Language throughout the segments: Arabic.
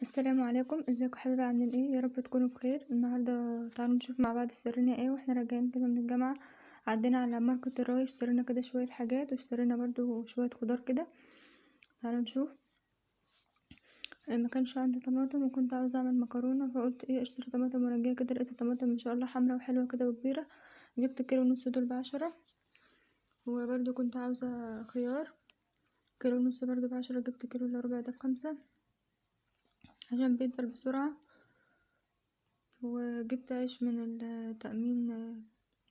السلام عليكم، ازيكم حبايبي؟ عاملين ايه؟ يا رب تكونوا بخير. النهارده تعالوا نشوف مع بعض اشترينا ايه واحنا راجعين كده من الجامعه. عدينا على ماركت الراي، اشترينا كده شويه حاجات واشترينا برضو شويه خضار كده. تعالوا نشوف. ما كانش عندي طماطم وكنت عاوزه اعمل مكرونه، فقلت ايه اشتري طماطم ورجعه كده لقيت الطماطم ما شاء الله حمرا وحلوه كده وكبيره. جبت كيلو ونص دول ب10. وبرضو كنت عاوزه خيار كيلو ونص برضو ب10. جبت كيلو الا ربع ده ب5 عشان بيدبل بسرعه. وجبت عيش من التأمين،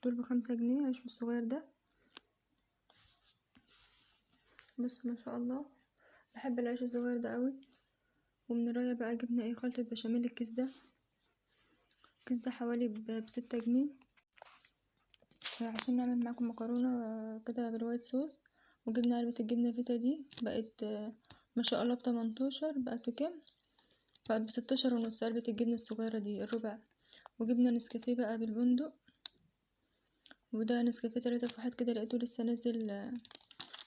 دول ب5 جنيه، عيش الصغير ده. بص ما شاء الله، بحب العيش الصغير ده قوي. ومن الراية بقى جبنا ايه خلطة بشاميل. الكيس ده حوالي ب6 جنيه، عشان نعمل معاكم مكرونة كده بالوايت صوص. وجبنا علبة الجبنة فيتا دي بقت ما شاء الله ب18، بقت بكام؟ بقت ب16 ونص علبة الجبنة الصغيرة دي الربع. وجبنا نسكافيه بقى بالبندق، وده نسكافيه 3 في 1 كده، لقيته لسه نازل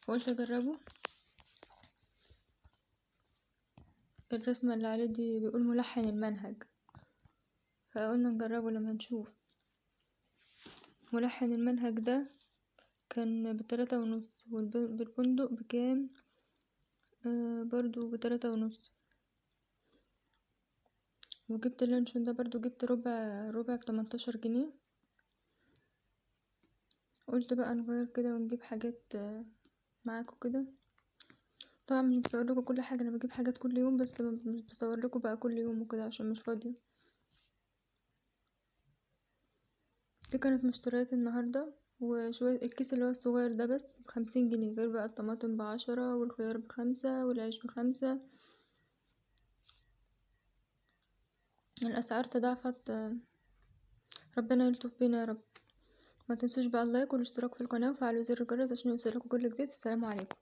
فقلت اجربه. الرسمة اللي عليه دي بيقول ملحن المنهج، فقلنا نجربه لما نشوف. ملحن المنهج ده كان ب3 ونص، بالبندق بكام؟ برضو ب3 ونص. وجبت اللانشون ده برضو جبت ربع ب18 جنيه. قلت بقى نغير كده ونجيب حاجات معاكم كده. طبعا مش بصور لكم كل حاجه، انا بجيب حاجات كل يوم، بس مش بصور لكم بقى كل يوم وكده عشان مش فاضيه. دي كانت مشتريات النهارده. وشوية الكيس اللي هو الصغير ده بس ب50 جنيه، غير بقى الطماطم ب10 والخيار ب5 والعيش ب5. الأسعار تضاعفت. ربنا يلطف بينا يا رب. ما تنسوش بقى اللايك والاشتراك في القناة وفعلوا زر الجرس عشان يوصلكوا كل جديد. السلام عليكم.